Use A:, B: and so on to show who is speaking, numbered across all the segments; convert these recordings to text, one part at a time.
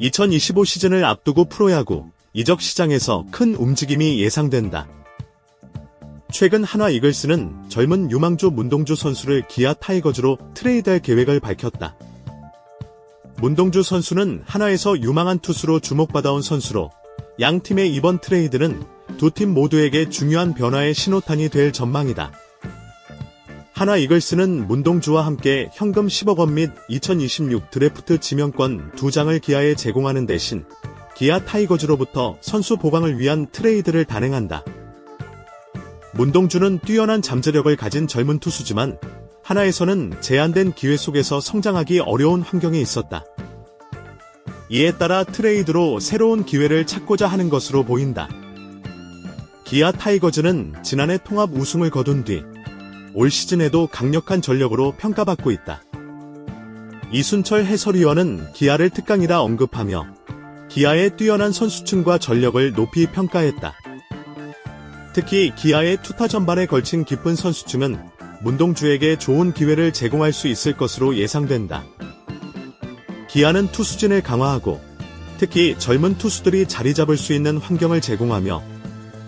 A: 2025 시즌을 앞두고 프로야구 이적 시장에서 큰 움직임이 예상된다. 최근 한화 이글스는 젊은 유망주 문동주 선수를 기아 타이거즈로 트레이드할 계획을 밝혔다. 문동주 선수는 한화에서 유망한 투수로 주목받아온 선수로 양 팀의 이번 트레이드는 두 팀 모두에게 중요한 변화의 신호탄이 될 전망이다. 한화 이글스는 문동주와 함께 현금 10억 원 및 2026 드래프트 지명권 2장을 기아에 제공하는 대신 기아 타이거즈로부터 선수 보강을 위한 트레이드를 단행한다. 문동주는 뛰어난 잠재력을 가진 젊은 투수지만 한화에서는 제한된 기회 속에서 성장하기 어려운 환경에 있었다. 이에 따라 트레이드로 새로운 기회를 찾고자 하는 것으로 보인다. 기아 타이거즈는 지난해 통합 우승을 거둔 뒤 올 시즌에도 강력한 전력으로 평가받고 있다. 이순철 해설위원은 기아를 특강이라 언급하며 기아의 뛰어난 선수층과 전력을 높이 평가했다. 특히 기아의 투타 전반에 걸친 깊은 선수층은 문동주에게 좋은 기회를 제공할 수 있을 것으로 예상된다. 기아는 투수진을 강화하고 특히 젊은 투수들이 자리 잡을 수 있는 환경을 제공하며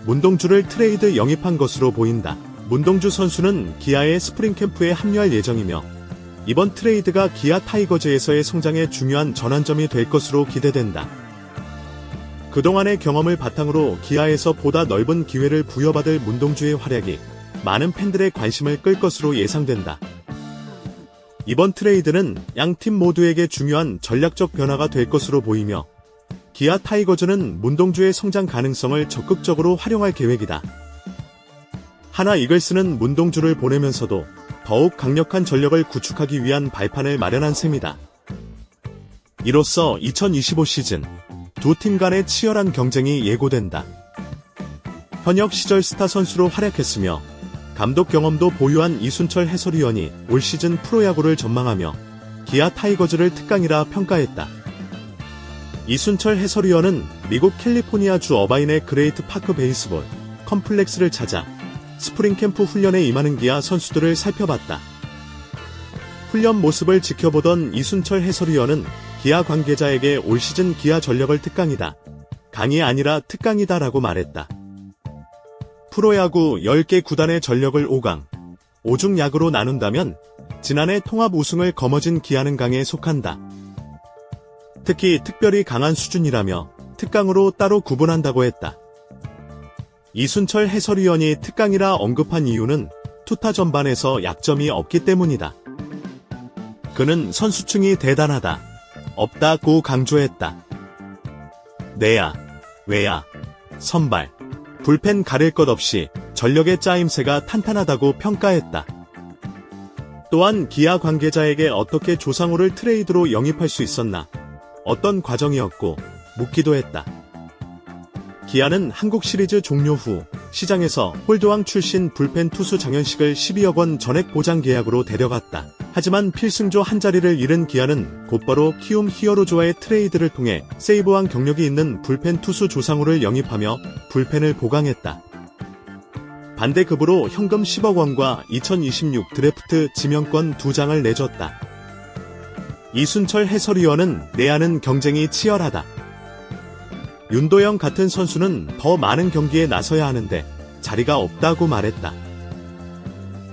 A: 문동주를 트레이드 영입한 것으로 보인다. 문동주 선수는 기아의 스프링 캠프에 합류할 예정이며 이번 트레이드가 기아 타이거즈에서의 성장에 중요한 전환점이 될 것으로 기대된다. 그동안의 경험을 바탕으로 기아에서 보다 넓은 기회를 부여받을 문동주의 활약이 많은 팬들의 관심을 끌 것으로 예상된다. 이번 트레이드는 양 팀 모두에게 중요한 전략적 변화가 될 것으로 보이며 기아 타이거즈는 문동주의 성장 가능성을 적극적으로 활용할 계획이다. 한화 이글스는 문동주를 보내면서도 더욱 강력한 전력을 구축하기 위한 발판을 마련한 셈이다. 이로써 2025 시즌 두 팀 간의 치열한 경쟁이 예고된다. 현역 시절 스타 선수로 활약했으며 감독 경험도 보유한 이순철 해설위원이 올 시즌 프로야구를 전망하며 기아 타이거즈를 특강이라 평가했다. 이순철 해설위원은 미국 캘리포니아주 어바인의 그레이트 파크 베이스볼 컴플렉스를 찾아 스프링 캠프 훈련에 임하는 기아 선수들을 살펴봤다. 훈련 모습을 지켜보던 이순철 해설위원은 기아 관계자에게 올 시즌 기아 전력을 특강이다. 강이 아니라 특강이다 라고 말했다. 프로야구 10개 구단의 전력을 5강, 5중 야구로 나눈다면 지난해 통합 우승을 거머쥔 기아는 강에 속한다. 특히 특별히 강한 수준이라며 특강으로 따로 구분한다고 했다. 이순철 해설위원이 특강이라 언급한 이유는 투타 전반에서 약점이 없기 때문이다. 그는 선수층이 대단하다. 없다고 강조했다. 내야, 외야, 선발, 불펜 가릴 것 없이 전력의 짜임새가 탄탄하다고 평가했다. 또한 기아 관계자에게 어떻게 조상우를 트레이드로 영입할 수 있었나, 어떤 과정이었고 묻기도 했다. 기아는 한국 시리즈 종료 후 시장에서 홀드왕 출신 불펜 투수 장현식을 12억 원 전액 보장 계약으로 데려갔다. 하지만 필승조 한 자리를 잃은 기아는 곧바로 키움 히어로즈와의 트레이드를 통해 세이브왕 경력이 있는 불펜 투수 조상우를 영입하며 불펜을 보강했다. 반대급으로 현금 10억 원과 2026 드래프트 지명권 2장을 내줬다. 이순철 해설위원은 내야는 경쟁이 치열하다. 윤도영 같은 선수는 더 많은 경기에 나서야 하는데 자리가 없다고 말했다.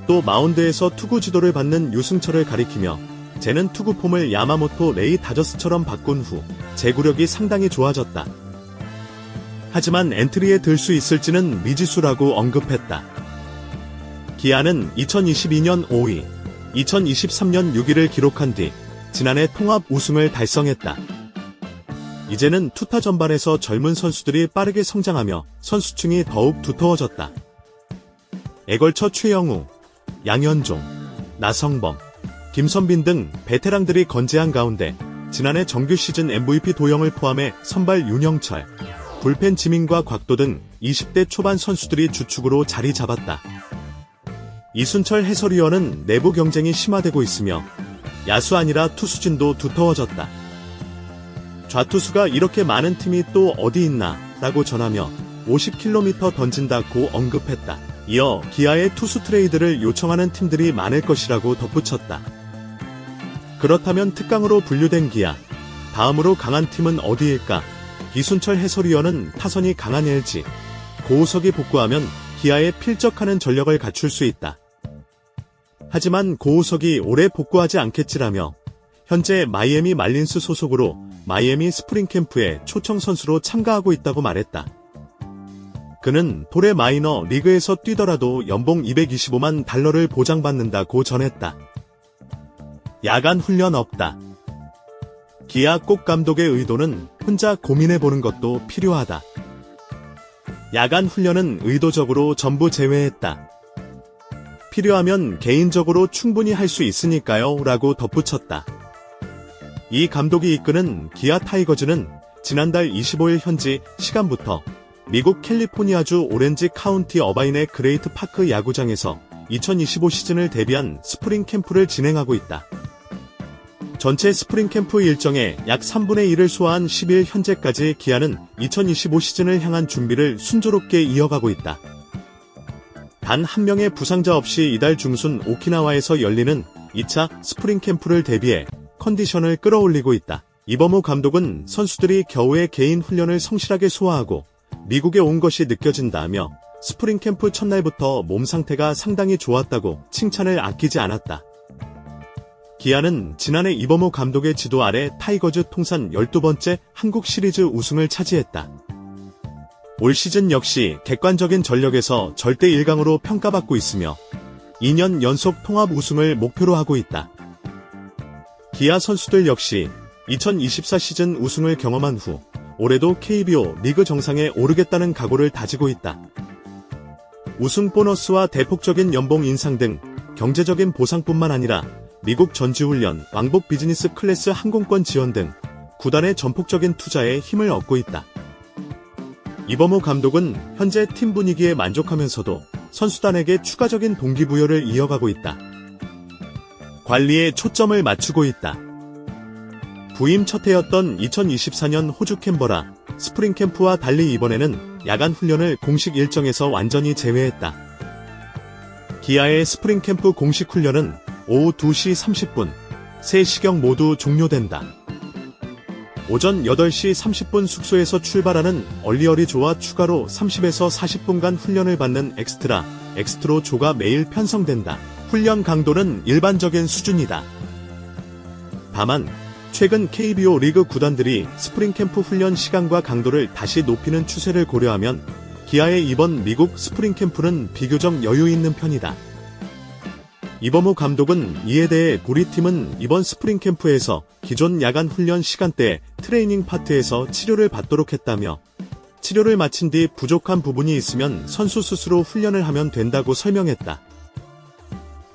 A: 또 마운드에서 투구 지도를 받는 유승철을 가리키며 쟤는 투구 폼을 야마모토 레이 다저스처럼 바꾼 후 제구력이 상당히 좋아졌다. 하지만 엔트리에 들 수 있을지는 미지수라고 언급했다. 기아는 2022년 5위, 2023년 6위를 기록한 뒤 지난해 통합 우승을 달성했다. 이제는 투타 전반에서 젊은 선수들이 빠르게 성장하며 선수층이 더욱 두터워졌다. 애걸쳐 최영우, 양현종, 나성범, 김선빈 등 베테랑들이 건재한 가운데 지난해 정규 시즌 MVP 도영을 포함해 선발 윤영철, 불펜 지민과 곽도 등 20대 초반 선수들이 주축으로 자리 잡았다. 이순철 해설위원은 내부 경쟁이 심화되고 있으며 야수 아니라 투수진도 두터워졌다. 좌투수가 이렇게 많은 팀이 또 어디 있나 라고 전하며 50km 던진다고 언급했다. 이어 기아의 투수 트레이드를 요청하는 팀들이 많을 것이라고 덧붙였다. 그렇다면 특강으로 분류된 기아, 다음으로 강한 팀은 어디일까? 이순철 해설위원은 타선이 강한 LG, 고우석이 복구하면 기아에 필적하는 전력을 갖출 수 있다. 하지만 고우석이 올해 복구하지 않겠지라며 현재 마이애미 말린스 소속으로 마이애미 스프링캠프에 초청 선수로 참가하고 있다고 말했다. 그는 올해 마이너 리그에서 뛰더라도 연봉 225만 달러를 보장받는다고 전했다. 야간 훈련 없다. 기아 꼭 감독의 의도는 혼자 고민해보는 것도 필요하다. 야간 훈련은 의도적으로 전부 제외했다. 필요하면 개인적으로 충분히 할 수 있으니까요 라고 덧붙였다. 이 감독이 이끄는 기아 타이거즈는 지난달 25일 현지 시간부터 미국 캘리포니아주 오렌지 카운티 어바인의 그레이트 파크 야구장에서 2025 시즌을 대비한 스프링 캠프를 진행하고 있다. 전체 스프링 캠프 일정의 약 3분의 1을 소화한 10일 현재까지 기아는 2025 시즌을 향한 준비를 순조롭게 이어가고 있다. 단 한 명의 부상자 없이 이달 중순 오키나와에서 열리는 2차 스프링 캠프를 대비해 컨디션을 끌어올리고 있다. 이범호 감독은 선수들이 겨우의 개인 훈련을 성실하게 소화하고 미국에 온 것이 느껴진다며 스프링 캠프 첫날부터 몸 상태가 상당히 좋았다고 칭찬을 아끼지 않았다. 기아는 지난해 이범호 감독의 지도 아래 타이거즈 통산 12번째 한국 시리즈 우승을 차지했다. 올 시즌 역시 객관적인 전력에서 절대 1강으로 평가받고 있으며 2년 연속 통합 우승을 목표로 하고 있다. 기아 선수들 역시 2024 시즌 우승을 경험한 후 올해도 KBO 리그 정상에 오르겠다는 각오를 다지고 있다. 우승 보너스와 대폭적인 연봉 인상 등 경제적인 보상뿐만 아니라 미국 전지훈련, 왕복 비즈니스 클래스 항공권 지원 등 구단의 전폭적인 투자에 힘을 얻고 있다. 이범호 감독은 현재 팀 분위기에 만족하면서도 선수단에게 추가적인 동기부여를 이어가고 있다. 관리에 초점을 맞추고 있다. 부임 첫 해였던 2024년 호주 캔버라 스프링 캠프와 달리 이번에는 야간 훈련을 공식 일정에서 완전히 제외했다. 기아의 스프링 캠프 공식 훈련은 오후 2시 30분, 3시경 모두 종료된다. 오전 8시 30분 숙소에서 출발하는 얼리어리조와 추가로 30에서 40분간 훈련을 받는 엑스트로 조가 매일 편성된다. 훈련 강도는 일반적인 수준이다. 다만 최근 KBO 리그 구단들이 스프링 캠프 훈련 시간과 강도를 다시 높이는 추세를 고려하면 기아의 이번 미국 스프링 캠프는 비교적 여유 있는 편이다. 이범호 감독은 이에 대해 우리 팀은 이번 스프링 캠프에서 기존 야간 훈련 시간대 트레이닝 파트에서 치료를 받도록 했다며 치료를 마친 뒤 부족한 부분이 있으면 선수 스스로 훈련을 하면 된다고 설명했다.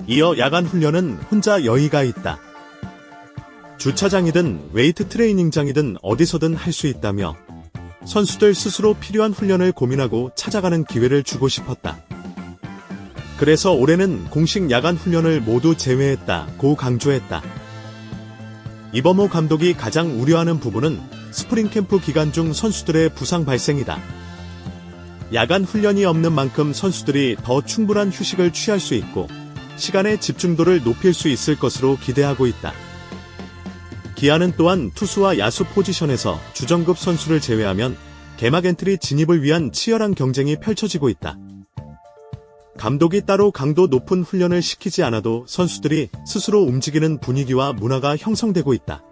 A: 이어 야간 훈련은 혼자 여의가 있다. 주차장이든 웨이트 트레이닝장이든 어디서든 할 수 있다며 선수들 스스로 필요한 훈련을 고민하고 찾아가는 기회를 주고 싶었다. 그래서 올해는 공식 야간 훈련을 모두 제외했다고 강조했다. 이범호 감독이 가장 우려하는 부분은 스프링 캠프 기간 중 선수들의 부상 발생이다. 야간 훈련이 없는 만큼 선수들이 더 충분한 휴식을 취할 수 있고 시간의 집중도를 높일 수 있을 것으로 기대하고 있다. 기아는 또한 투수와 야수 포지션에서 주전급 선수를 제외하면 개막 엔트리 진입을 위한 치열한 경쟁이 펼쳐지고 있다. 감독이 따로 강도 높은 훈련을 시키지 않아도 선수들이 스스로 움직이는 분위기와 문화가 형성되고 있다.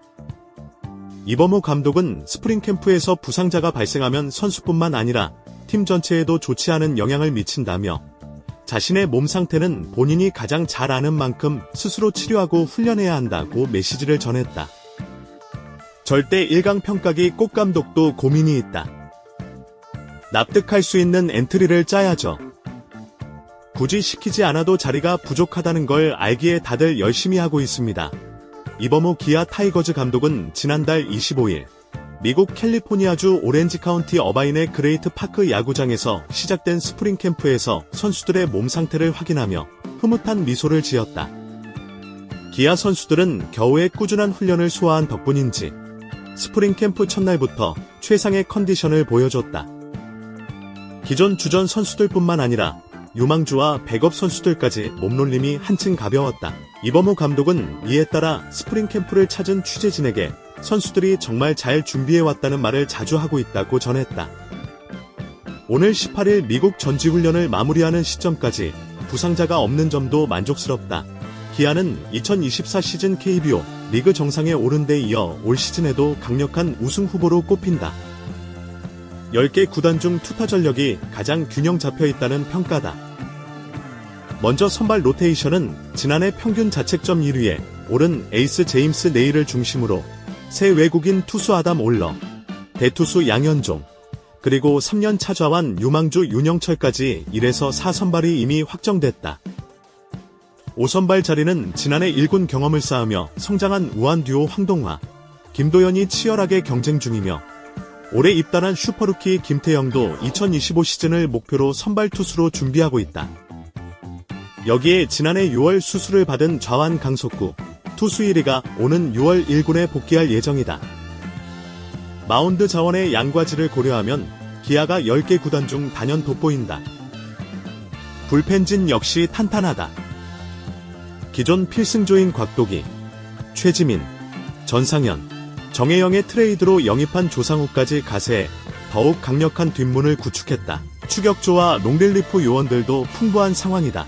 A: 이범호 감독은 스프링 캠프에서 부상자가 발생하면 선수뿐만 아니라 팀 전체에도 좋지 않은 영향을 미친다며 자신의 몸 상태는 본인이 가장 잘 아는 만큼 스스로 치료하고 훈련해야 한다고 메시지를 전했다. 절대 1강 평가기 꼭 감독도 고민이 있다. 납득할 수 있는 엔트리를 짜야죠. 굳이 시키지 않아도 자리가 부족하다는 걸 알기에 다들 열심히 하고 있습니다. 이범호 기아 타이거즈 감독은 지난달 25일 미국 캘리포니아주 오렌지 카운티 어바인의 그레이트 파크 야구장에서 시작된 스프링 캠프에서 선수들의 몸 상태를 확인하며 흐뭇한 미소를 지었다. 기아 선수들은 겨우의 꾸준한 훈련을 소화한 덕분인지 스프링 캠프 첫날부터 최상의 컨디션을 보여줬다. 기존 주전 선수들뿐만 아니라 유망주와 백업 선수들까지 몸놀림이 한층 가벼웠다. 이범호 감독은 이에 따라 스프링 캠프를 찾은 취재진에게 선수들이 정말 잘 준비해왔다는 말을 자주 하고 있다고 전했다. 오늘 18일 미국 전지훈련을 마무리하는 시점까지 부상자가 없는 점도 만족스럽다. 기아는 2024 시즌 KBO 리그 정상에 오른 데 이어 올 시즌에도 강력한 우승 후보로 꼽힌다. 10개 구단 중 투타 전력이 가장 균형 잡혀 있다는 평가다. 먼저 선발 로테이션은 지난해 평균 자책점 1위에 오른 에이스 제임스 네일을 중심으로 새 외국인 투수 아담 올러, 대투수 양현종, 그리고 3년 차좌완 유망주 윤영철까지 1에서 4선발이 이미 확정됐다. 5선발 자리는 지난해 1군 경험을 쌓으며 성장한 우한 듀오 황동화, 김도현이 치열하게 경쟁 중이며 올해 입단한 슈퍼루키 김태영도 2025 시즌을 목표로 선발 투수로 준비하고 있다. 여기에 지난해 6월 수술을 받은 좌완 강석구, 투수 1위가 오는 6월 1군에 복귀할 예정이다. 마운드 자원의 양과지를 고려하면 기아가 10개 구단 중 단연 돋보인다. 불펜진 역시 탄탄하다. 기존 필승조인 곽도기, 최지민, 전상현, 정혜영의 트레이드로 영입한 조상우까지 가세해 더욱 강력한 뒷문을 구축했다. 추격조와 롱릴리프 요원들도 풍부한 상황이다.